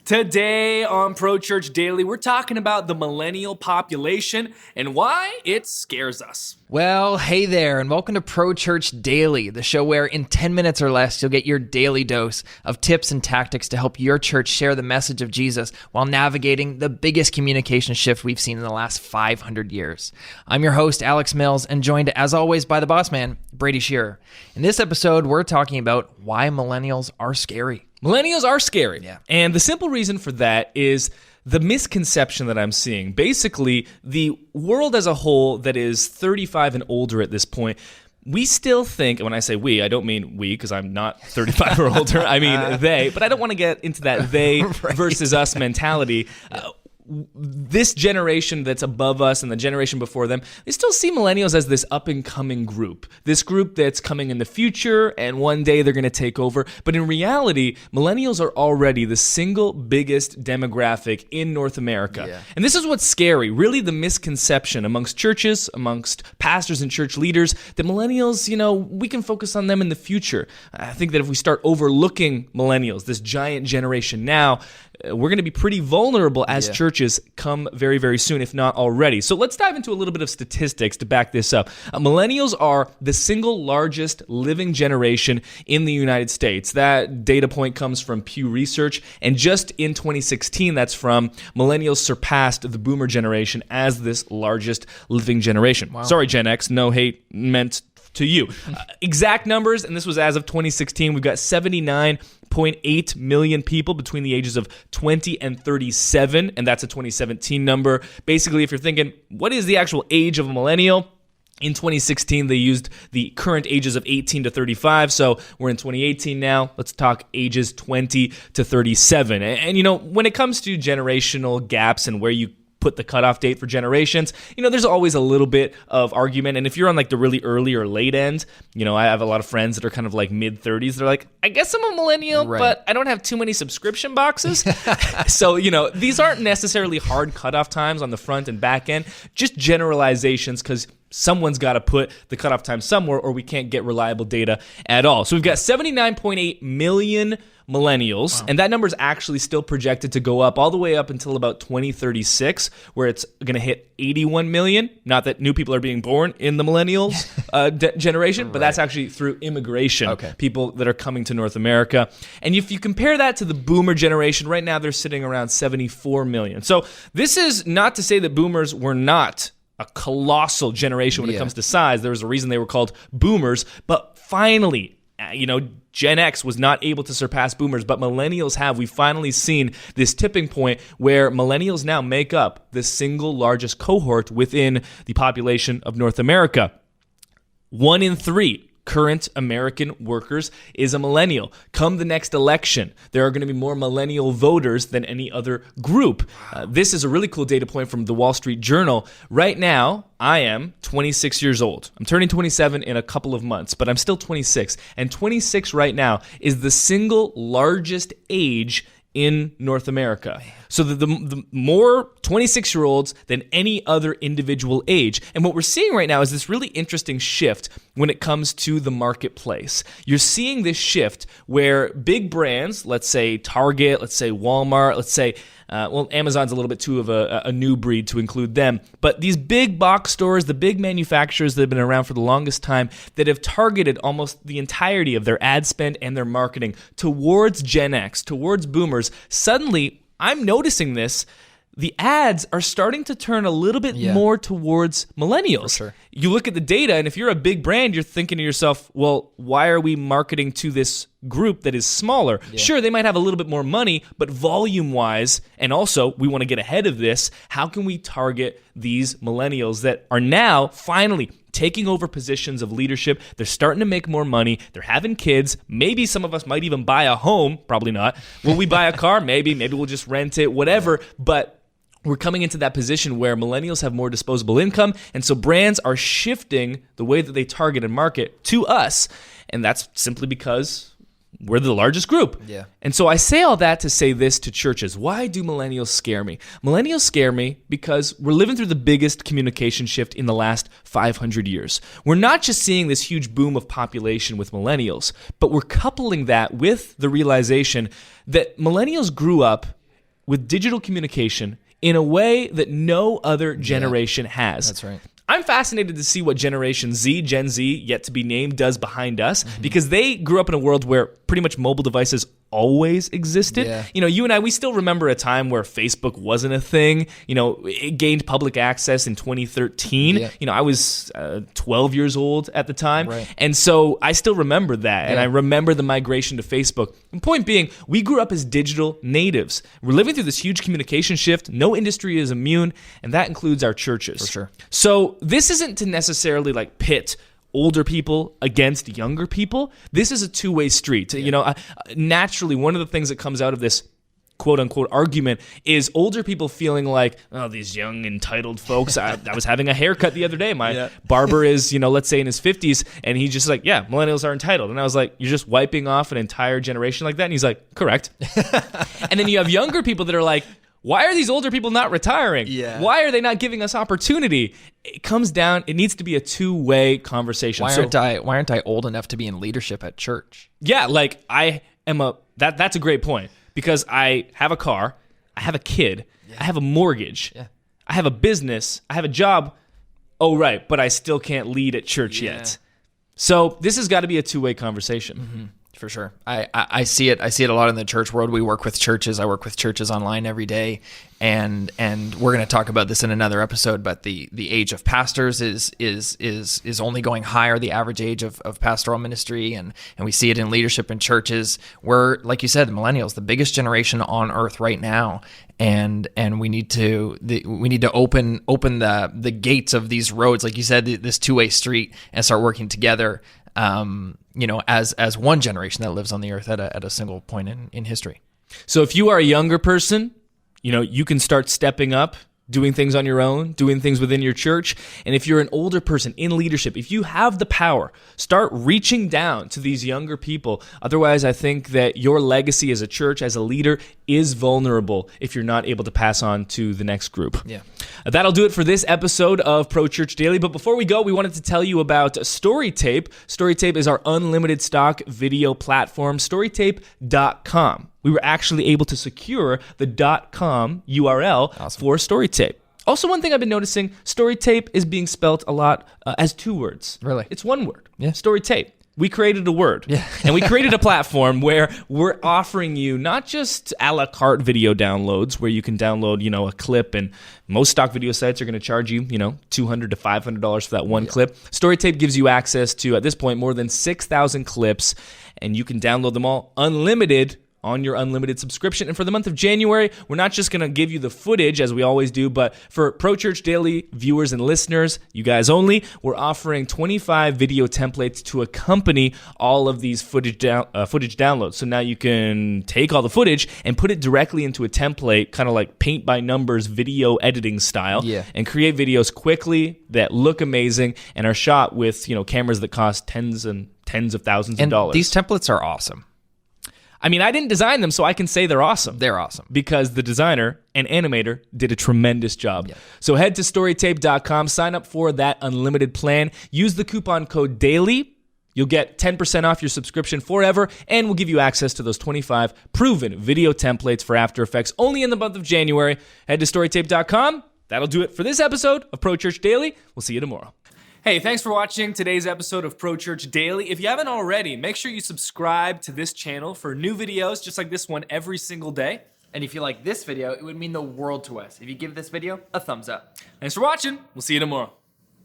Today on Pro Church Daily, we're talking about the millennial population and why it scares us. Well, hey there, and welcome to Pro Church Daily, the show where in 10 minutes or less, you'll get your daily dose of tips and tactics to help your church share the message of Jesus while navigating the biggest communication shift we've seen in the last 500 years. I'm your host, Alex Mills, and joined as always by the boss man, Brady Shearer. In this episode, we're talking about why millennials are scary. Millennials are scary. Yeah. And the simple reason for that is the misconception that I'm seeing. Basically, the world as a whole that is 35 and older at this point, we still think, and when I say we, I don't mean we because I'm not 35 or older. I mean they, but I don't want to get into that they versus us mentality. This generation that's above us and the generation before them, they still see millennials as this up-and-coming group. This group that's coming in the future, and one day they're going to take over. But in reality, millennials are already the single biggest demographic in North America. Yeah. And this is what's scary, really the misconception amongst churches, amongst pastors and church leaders, that millennials, we can focus on them in the future. I think that if we start overlooking millennials, this giant generation now, we're going to be pretty vulnerable as churches come very, very soon, if not already. So let's dive into a little bit of statistics to back this up. Millennials are the single largest living generation in the United States. That data point comes from Pew Research, and just in 2016, that's from millennials surpassed the boomer generation as this largest living generation. Wow. Sorry, Gen X, no hate meant to you. Exact numbers, and this was as of 2016, we've got 79.8 million people between the ages of 20 and 37, and that's a 2017 number. Basically, if you're thinking, what is the actual age of a millennial? In 2016, they used the current ages of 18 to 35, so we're in 2018 now. Let's talk ages 20 to 37. And when it comes to generational gaps and where you put the cutoff date for generations, there's always a little bit of argument. And if you're on like the really early or late end, I have a lot of friends that are kind of like mid-30s. They're like, I guess I'm a millennial, right, but I don't have too many subscription boxes. So, these aren't necessarily hard cutoff times on the front and back end, just generalizations because someone's got to put the cutoff time somewhere or we can't get reliable data at all. So we've got 79.8 million millennials, and that number is actually still projected to go up all the way up until about 2036, where it's going to hit 81 million. Not that new people are being born in the millennials generation, but that's actually through immigration, people that are coming to North America. And if you compare that to the boomer generation, right now they're sitting around 74 million. So this is not to say that boomers were not a colossal generation when it comes to size. There was a reason they were called boomers, but finally, Gen X was not able to surpass boomers, but millennials have. We've finally seen this tipping point where millennials now make up the single largest cohort within the population of North America. 1 in 3 current American workers is a millennial. Come the next election, there are going to be more millennial voters than any other group. This is a really cool data point from the Wall Street Journal. Right now, I am 26 years old. I'm turning 27 in a couple of months, but I'm still 26. And 26 right now is the single largest age in North America. So the more 26-year-olds than any other individual age. And what we're seeing right now is this really interesting shift when it comes to the marketplace. You're seeing this shift where big brands, let's say Target, let's say Walmart, let's say Amazon's a little bit too of a new breed to include them. But these big box stores, the big manufacturers that have been around for the longest time, that have targeted almost the entirety of their ad spend and their marketing towards Gen X, towards boomers, suddenly, I'm noticing this, the ads are starting to turn a little bit more towards millennials. For sure. You look at the data, and if you're a big brand, you're thinking to yourself, well, why are we marketing to this group that is smaller? Yeah. Sure, they might have a little bit more money, but volume-wise, and also we want to get ahead of this, how can we target these millennials that are now finally taking over positions of leadership? They're starting to make more money. They're having kids. Maybe some of us might even buy a home. Probably not. Will we buy a car? Maybe. Maybe we'll just rent it, whatever. But we're coming into that position where millennials have more disposable income, and so brands are shifting the way that they target and market to us, and that's simply because we're the largest group. Yeah. And so I say all that to say this to churches. Why do millennials scare me? Millennials scare me because we're living through the biggest communication shift in the last 500 years. We're not just seeing this huge boom of population with millennials, but we're coupling that with the realization that millennials grew up with digital communication in a way that no other generation has. That's right. I'm fascinated to see what Generation Z, Gen Z, yet to be named, does behind us, because they grew up in a world where pretty much mobile devices always existed. Yeah. You know, you and I, we still remember a time where Facebook wasn't a thing. You know, it gained public access in 2013. Yeah. You know, I was 12 years old at the time. Right. And so I still remember that. And Yeah. I remember the migration to Facebook. And point being, we grew up as digital natives. We're living through this huge communication shift. No industry is immune, and that includes our churches. For sure. So this isn't to necessarily like pit older people against younger people. This is a two-way street. You know, naturally, one of the things that comes out of this quote-unquote argument is older people feeling like, oh, these young entitled folks. I was having a haircut the other day. My barber is, you know, let's say in his 50s, and he just like, yeah, millennials are entitled. And I was like, you're just wiping off an entire generation like that? And he's like, correct. And then you have younger people that are like, why are these older people not retiring? Yeah. Why are they not giving us opportunity? It comes down, it needs to be a two-way conversation. Why aren't I old enough to be in leadership at church? Yeah, like I am that's a great point, because I have a car, I have a kid, I have a mortgage, I have a business, I have a job. Oh, right, but I still can't lead at church yet. So this has got to be a two-way conversation. Mm-hmm. For sure. I see it. I see it a lot in the church world. We work with churches. I work with churches online every day. And we're going to talk about this in another episode, but the age of pastors is only going higher, the average age of pastoral ministry. And we see it in leadership in churches. We're, like you said, the millennials, the biggest generation on earth right now. And we need to open the gates of these roads, like you said, this two-way street, and start working together. You know, as one generation that lives on the earth at a single point in history. So if you are a younger person, you know, you can start stepping up, doing things on your own, doing things within your church. And if you're an older person in leadership, if you have the power, start reaching down to these younger people. Otherwise, I think that your legacy as a church, as a leader, is vulnerable if you're not able to pass on to the next group. Yeah. That'll do it for this episode of Pro Church Daily. But before we go, we wanted to tell you about StoryTape. StoryTape is our unlimited stock video platform, storytape.com. We were actually able to secure the .com URL for StoryTape. Also, one thing I've been noticing, StoryTape is being spelt a lot as two words. Really? It's one word. Yeah. StoryTape. We created a word. Yeah. And we created a platform where we're offering you not just a la carte video downloads where you can download, you know, a clip, and most stock video sites are going to charge you, you know, $200 to $500 for that one clip. StoryTape gives you access to, at this point, more than 6,000 clips, and you can download them all unlimited on your unlimited subscription. And for the month of January, we're not just going to give you the footage as we always do, but for Pro Church Daily viewers and listeners, you guys only, we're offering 25 video templates to accompany all of these footage downloads. So now you can take all the footage and put it directly into a template, kind of like paint by numbers video editing style, and create videos quickly that look amazing and are shot with, you know, cameras that cost tens and tens of thousands of dollars. These templates are awesome. I mean, I didn't design them, so I can say they're awesome. They're awesome. Because the designer and animator did a tremendous job. Yeah. So head to storytape.com, sign up for that unlimited plan, use the coupon code DAILY. You'll get 10% off your subscription forever, and we'll give you access to those 25 proven video templates for After Effects only in the month of January. Head to storytape.com. That'll do it for this episode of Pro Church Daily. We'll see you tomorrow. Hey, thanks for watching today's episode of Pro Church Daily. If you haven't already, make sure you subscribe to this channel for new videos just like this one every single day. And if you like this video, it would mean the world to us if you give this video a thumbs up. Thanks for watching. We'll see you tomorrow.